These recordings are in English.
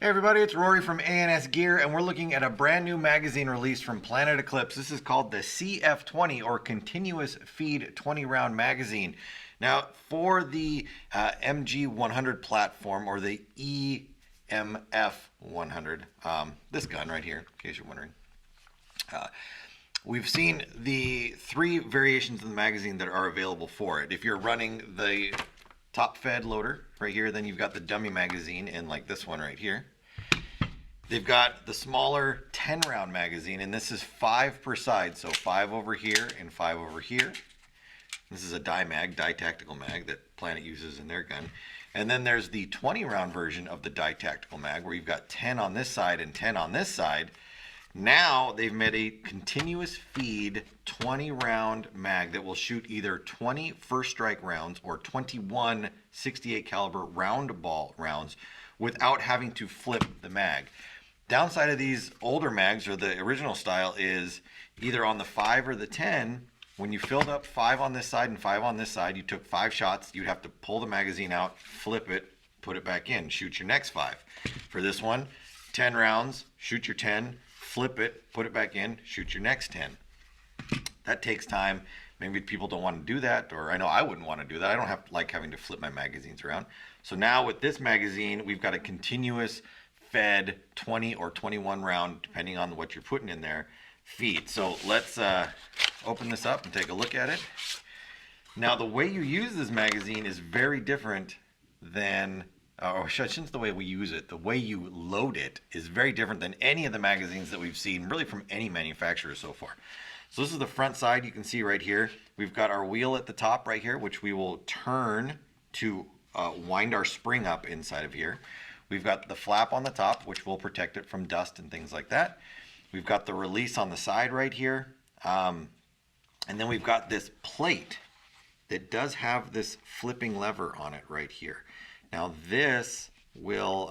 Hey everybody, it's Rory from ANS Gear, and we're looking at a brand new magazine release from Planet Eclipse. This is called the CF-20, or Continuous Feed 20 Round Magazine. Now, for the MG100 platform, or the EMF100, this gun right here, in case you're wondering, we've seen the three variations of the magazine that are available for it. If you're running the top fed loader right here, then you've got the dummy magazine in like this one right here. They've got the smaller 10 round magazine, and this is 5 per side, so 5 over here and 5 over here. This is a di-tactical mag that Planet uses in their gun. And then there's the 20 round version of the di-tactical mag, where you've got 10 on this side and 10 on this side. Now they've made a continuous feed 20 round mag that will shoot either 20 first strike rounds or 21 .68 caliber round ball rounds without having to flip the mag. Downside of these older mags, or the original style, is either on the 5 or the 10, when you filled up 5 on this side and 5 on this side, you took 5 shots, you'd have to pull the magazine out, flip it, put it back in, shoot your next 5. For this one, 10 rounds, shoot your 10, flip it, put it back in, shoot your next 10. That takes time. Maybe people don't want to do that, or I know I wouldn't want to do that. I don't like having to flip my magazines around. So now with this magazine, we've got a continuous fed 20 or 21 round, depending on what you're putting in there, feed. So let's open this up and take a look at it. Now the way you use this magazine is very different than, or shouldn't the way we use it, the way you load it is very different than any of the magazines that we've seen, really from any manufacturer so far. So this is the front side. You can see right here, we've got our wheel at the top right here, which we will turn to wind our spring up inside of here. We've got the flap on the top, which will protect it from dust and things like that. We've got the release on the side right here. And then we've got this plate that does have this flipping lever on it right here. Now this will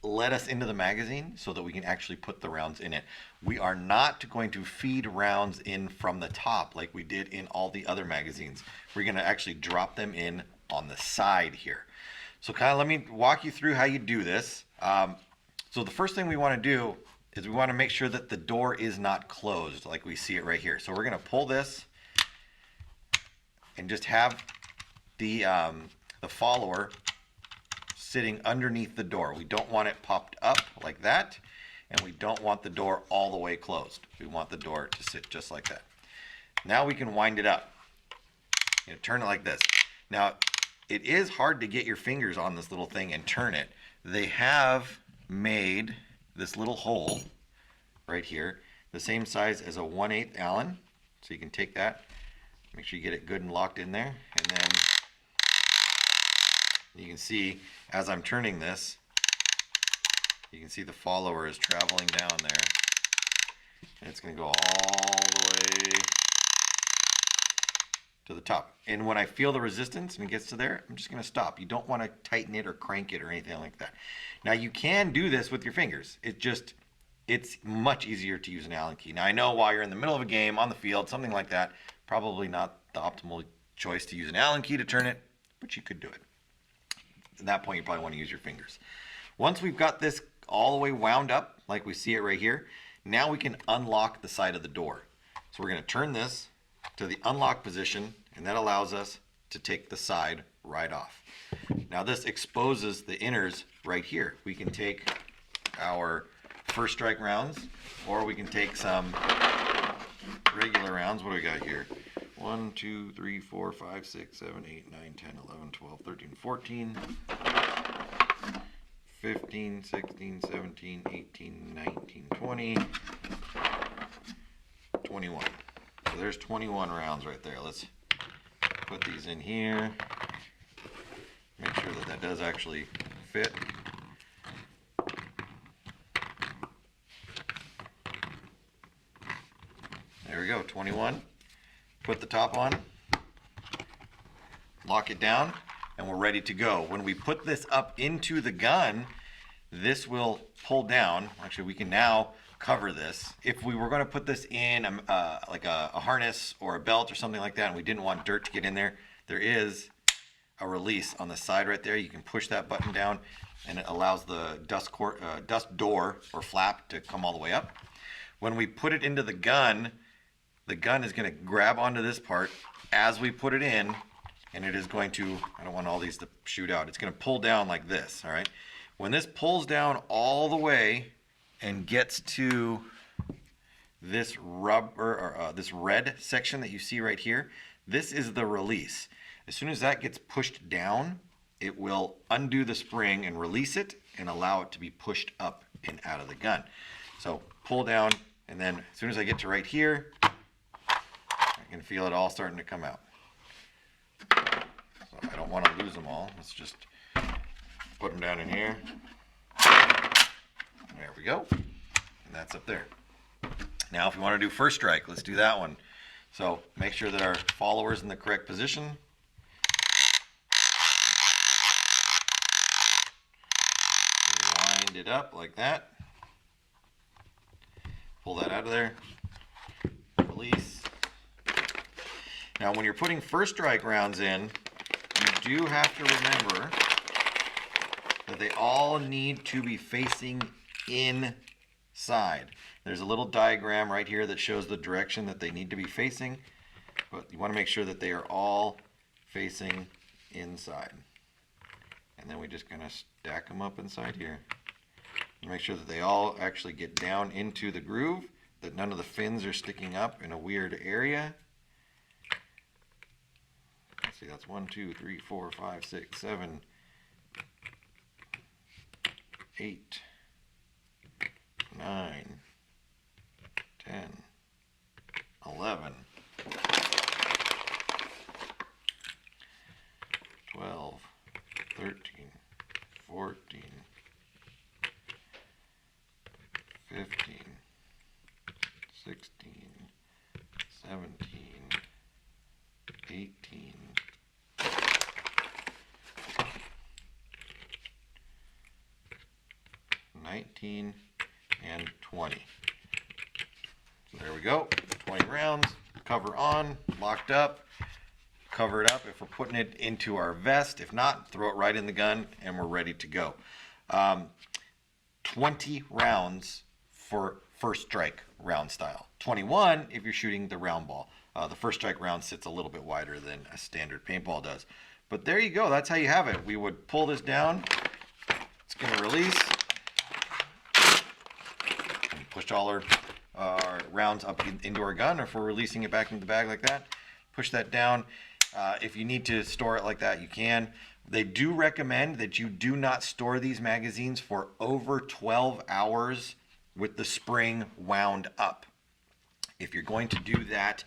let us into the magazine so that we can actually put the rounds in it. We are not going to feed rounds in from the top like we did in all the other magazines. We're going to actually drop them in on the side here. So kind of let me walk you through how you do this. So the first thing we want to do is we want to make sure that the door is not closed like we see it right here. So we're going to pull this and just have the follower sitting underneath the door. We don't want it popped up like that, and we don't want the door all the way closed. We want the door to sit just like that. Now we can wind it up. Turn it like this. Now, it is hard to get your fingers on this little thing and turn it. They have made this little hole right here, the same size as a 1/8 Allen. So you can take that, make sure you get it good and locked in there, and then you can see as I'm turning this, you can see the follower is traveling down there, and it's going to go all the way to the top. And when I feel the resistance and it gets to there, I'm just going to stop. You don't want to tighten it or crank it or anything like that. Now you can do this with your fingers. It's much easier to use an Allen key. Now I know while you're in the middle of a game, on the field, something like that, probably not the optimal choice to use an Allen key to turn it, but you could do it. At that point, you probably want to use your fingers. Once we've got this all the way wound up, like we see it right here, now we can unlock the side of the door. So we're going to turn this to the unlock position, and that allows us to take the side right off. Now this exposes the inners right here. We can take our first strike rounds, or we can take some regular rounds. What do we got here? 1, 2, 3, 4, 5, 6, 7, 8, 9, 10, 11, 12, 13, 14, 15, 16, 17, 18, 19, 20, 21. So there's 21 rounds right there. Let's put these in here. Make sure that that does actually fit. There we go, 21. Put the top on, lock it down, and we're ready to go. When we put this up into the gun, this will pull down. Actually, we can now cover this. If we were going to put this in like a harness or a belt or something like that, and we didn't want dirt to get in there, there is a release on the side right there. You can push that button down and it allows the dust door or flap to come all the way up. When we put it into the gun is going to grab onto this part as we put it in, and it is going to, I don't want all these to shoot out, it's going to pull down like this, all right? When this pulls down all the way and gets to this rubber, or this red section that you see right here, this is the release. As soon as that gets pushed down, it will undo the spring and release it and allow it to be pushed up and out of the gun. So pull down, and then as soon as I get to right here, I can feel it all starting to come out. So I don't want to lose them all. Let's just put them down in here. There we go. And that's up there. Now if we want to do first strike, let's do that one. So make sure that our follower's in the correct position. Wind it up like that. Pull that out of there. Release. Now when you're putting first strike rounds in, you do have to remember that they all need to be facing inside. There's a little diagram right here that shows the direction that they need to be facing, but you want to make sure that they are all facing inside. And then we just kind of stack them up inside here. Make sure that they all actually get down into the groove, that none of the fins are sticking up in a weird area. Let's see, that's 1, 2, 3, 4, 5, 6, 7, 8, 9, 10, 11, 12, 13, 14, 15, 16, 17, 18, 19, and 20. So there we go, 20 rounds, cover on, locked up, cover it up if we're putting it into our vest. If not, throw it right in the gun and we're ready to go. 20 rounds for first strike round style. 21 if you're shooting the round ball. The first strike round sits a little bit wider than a standard paintball does. But there you go, that's how you have it. We would pull this down, it's going to release, and push all our rounds up into our gun, or if we're releasing it back into the bag like that, push that down. If you need to store it like that, you can. They do recommend that you do not store these magazines for over 12 hours with the spring wound up. If you're going to do that,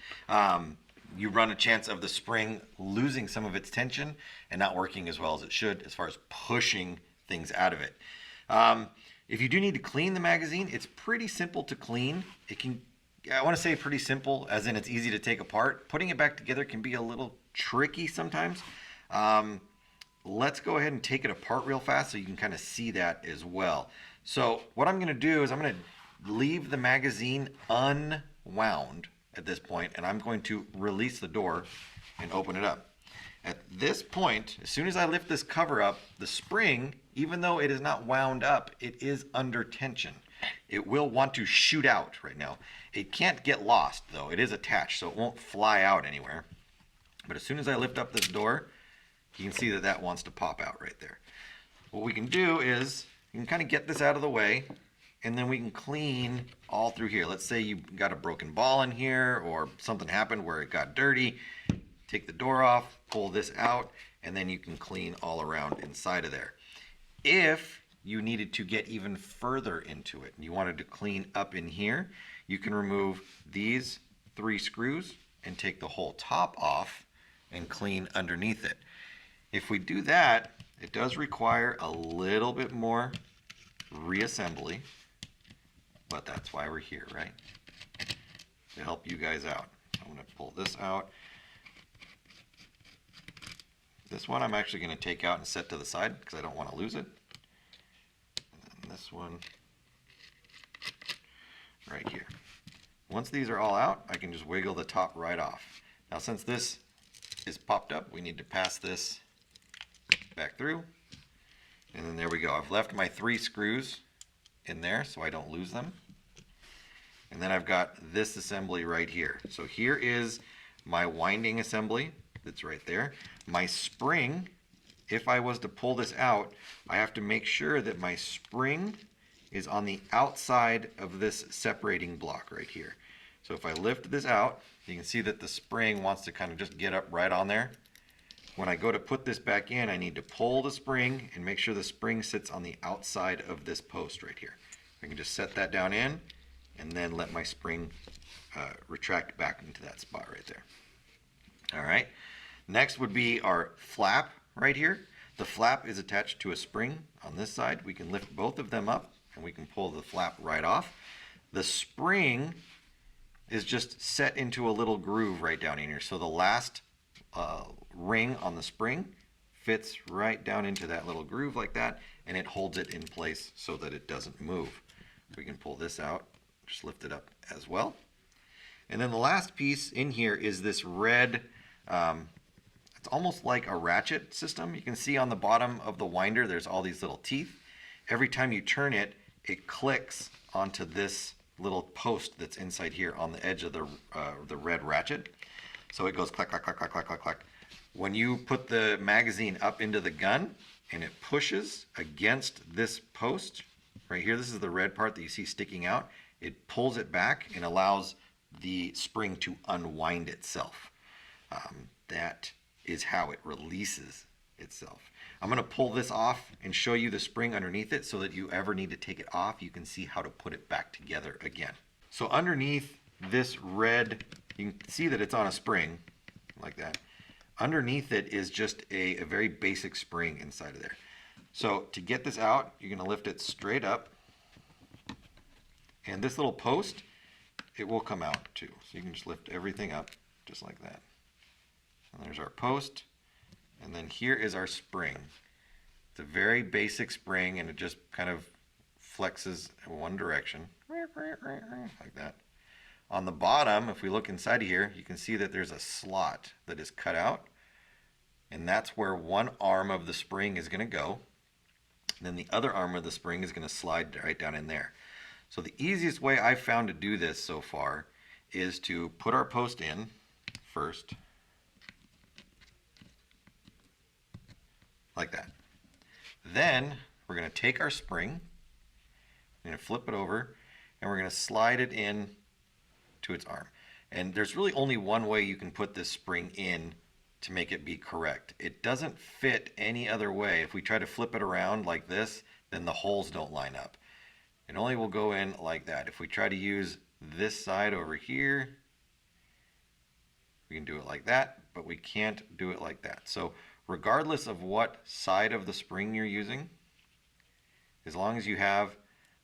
you run a chance of the spring losing some of its tension and not working as well as it should as far as pushing things out of it. If you do need to clean the magazine, it's pretty simple to clean. I want to say pretty simple, as in it's easy to take apart. Putting it back together can be a little tricky sometimes. Let's go ahead and take it apart real fast so you can kind of see that as well. So what I'm going to do is I'm going to leave the magazine unwound at this point, and I'm going to release the door and open it up. At this point, as soon as I lift this cover up, the spring, even though it is not wound up, it is under tension. It will want to shoot out right now. It can't get lost though. It is attached, so it won't fly out anywhere. But as soon as I lift up this door, you can see that that wants to pop out right there. What we can do is you can kind of get this out of the way, and then we can clean all through here. Let's say you got a broken ball in here, or something happened where it got dirty. Take the door off, pull this out, and then you can clean all around inside of there. If you needed to get even further into it and you wanted to clean up in here, you can remove these 3 screws and take the whole top off and clean underneath it. If we do that, it does require a little bit more reassembly, but that's why we're here, right? To help you guys out. I'm going to pull this out. This one I'm actually going to take out and set to the side because I don't want to lose it. And then this one right here. Once these are all out, I can just wiggle the top right off. Now since this is popped up, we need to pass this back through. And then there we go. I've left my 3 screws in there so I don't lose them. And then I've got this assembly right here. So here is my winding assembly that's right there. My spring, if I was to pull this out, I have to make sure that my spring is on the outside of this separating block right here. So if I lift this out, you can see that the spring wants to kind of just get up right on there. When I go to put this back in, I need to pull the spring and make sure the spring sits on the outside of this post right here. I can just set that down in and then let my spring retract back into that spot right there. All right. Next would be our flap right here. The flap is attached to a spring on this side. We can lift both of them up and we can pull the flap right off. The spring is just set into a little groove right down in here. So the last ring on the spring fits right down into that little groove like that, and it holds it in place so that it doesn't move. We can pull this out, just lift it up as well. And then the last piece in here is this red, it's almost like a ratchet system. You can see on the bottom of the winder there's all these little teeth. Every time you turn it, it clicks onto this little post that's inside here on the edge of the red ratchet. So it goes clack, clack, clack, clack, clack, clack, clack. When you put the magazine up into the gun and it pushes against this post right here, this is the red part that you see sticking out, it pulls it back and allows the spring to unwind itself. That is how it releases itself. I'm going to pull this off and show you the spring underneath it so that you ever need to take it off, you can see how to put it back together again. So underneath this red, you can see that it's on a spring like that. Underneath it is just a very basic spring inside of there. So to get this out, you're going to lift it straight up. And this little post, it will come out too. So you can just lift everything up just like that. And there's our post. And then here is our spring. It's a very basic spring and it just kind of flexes in one direction like that. On the bottom, if we look inside of here, you can see that there's a slot that is cut out. And that's where one arm of the spring is going to go. And then the other arm of the spring is going to slide right down in there. So the easiest way I've found to do this so far is to put our post in first, like that. Then we're going to take our spring, we're going to flip it over, and we're going to slide it in to its arm. And there's really only one way you can put this spring in to make it be correct. It doesn't fit any other way. If we try to flip it around like this, then the holes don't line up. It only will go in like that. If we try to use this side over here, we can do it like that, but we can't do it like that. So regardless of what side of the spring you're using, as long as you have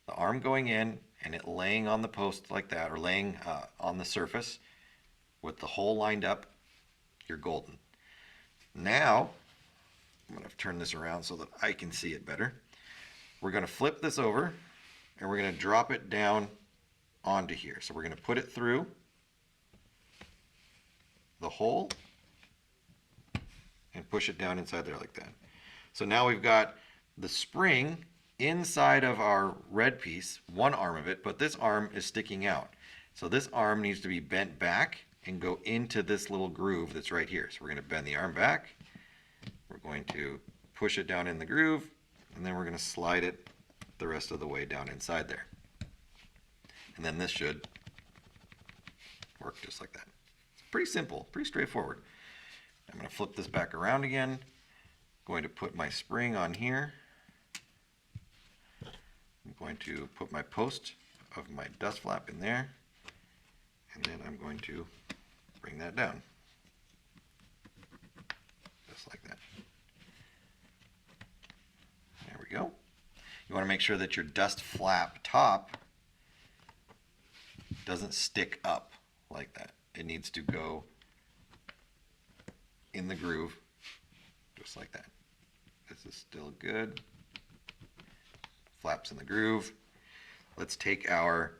the arm going in and it laying on the post like that, or laying on the surface with the hole lined up, you're golden. Now, I'm going to turn this around so that I can see it better. We're going to flip this over and we're going to drop it down onto here. So we're going to put it through the hole and push it down inside there like that. So now we've got the spring inside of our red piece, one arm of it, but this arm is sticking out. So this arm needs to be bent back and go into this little groove that's right here. So we're going to bend the arm back. We're going to push it down in the groove, and then we're going to slide it the rest of the way down inside there. And then this should work just like that. It's pretty simple, pretty straightforward. I'm going to flip this back around again. Going to put my spring on here. I'm going to put my post of my dust flap in there, and then I'm going to bring that down, just like that. There we go. You want to make sure that your dust flap top doesn't stick up like that. It needs to go in the groove, just like that. This is still good. Flaps in the groove. Let's take our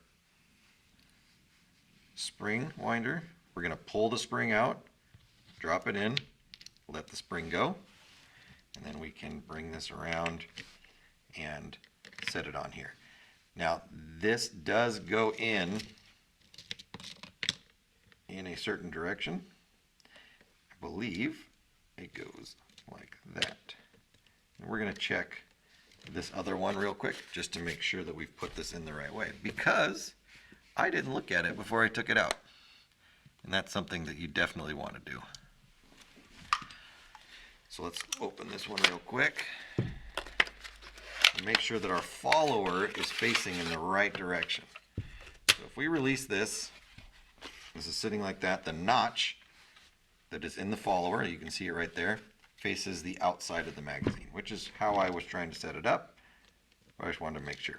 spring winder. We're going to pull the spring out, drop it in, let the spring go, and then we can bring this around and set it on here. Now this does go in a certain direction. I believe it goes like that. And we're going to check this other one real quick just to make sure that we've put this in the right way, because I didn't look at it before I took it out. And that's something that you definitely want to do. So let's open this one real quick and make sure that our follower is facing in the right direction. So if we release this, this is sitting like that, the notch that is in the follower, you can see it right there, faces the outside of the magazine, which is how I was trying to set it up. I just wanted to make sure.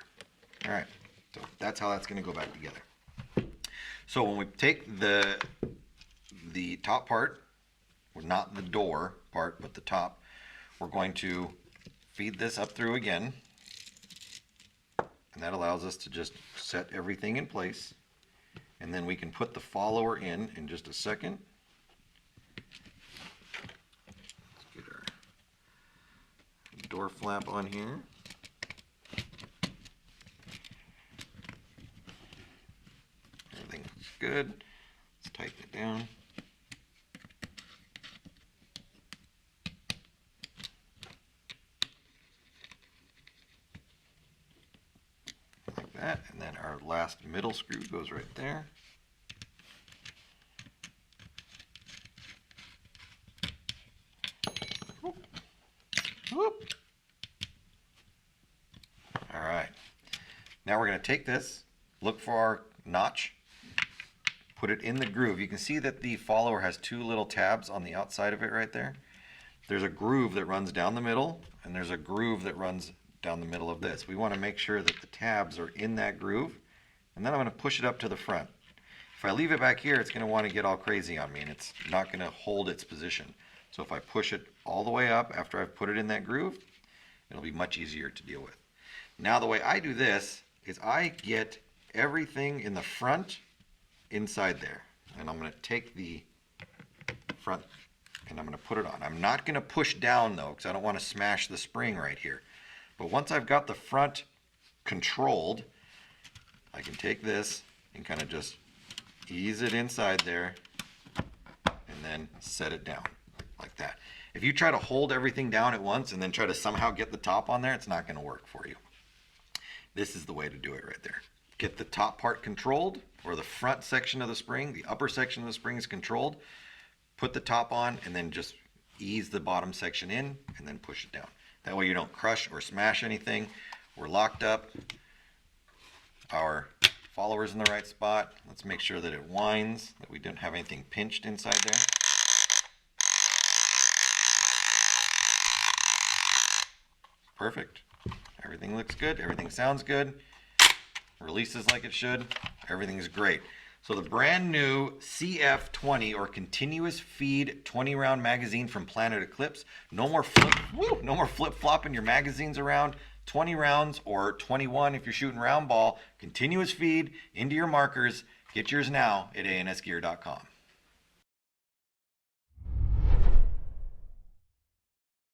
All right, so that's how that's going to go back together. So when we take the top part, well, not the door part, but the top, we're going to feed this up through again, and that allows us to just set everything in place, and then we can put the follower in just a second. Door flap on here. Everything's good. Let's tighten it down. Like that. And then our last middle screw goes right there. Whoop. All right, now we're going to take this, look for our notch, put it in the groove. You can see that the follower has two little tabs on the outside of it right there. There's a groove that runs down the middle, and there's a groove that runs down the middle of this. We want to make sure that the tabs are in that groove, and then I'm going to push it up to the front. If I leave it back here, it's going to want to get all crazy on me, and it's not going to hold its position. So if I push it all the way up after I've put it in that groove, it'll be much easier to deal with. Now the way I do this is I get everything in the front inside there. And I'm going to take the front and I'm going to put it on. I'm not going to push down though, because I don't want to smash the spring right here. But once I've got the front controlled, I can take this and kind of just ease it inside there and then set it down like that. If you try to hold everything down at once and then try to somehow get the top on there, it's not going to work for you. This is the way to do it right there. Get the top part controlled, or the front section of the spring, the upper section of the spring is controlled. Put the top on and then just ease the bottom section in and then push it down. That way you don't crush or smash anything. We're locked up. Our follower's in the right spot. Let's make sure that it winds, that we didn't have anything pinched inside there. Perfect. Everything looks good. Everything sounds good. Releases like it should. Everything's great. So the brand new CF-20 or continuous feed 20 round magazine from Planet Eclipse. No more flip flopping your magazines around. 20 rounds or 21 if you're shooting round ball. Continuous feed into your markers. Get yours now at ansgear.com.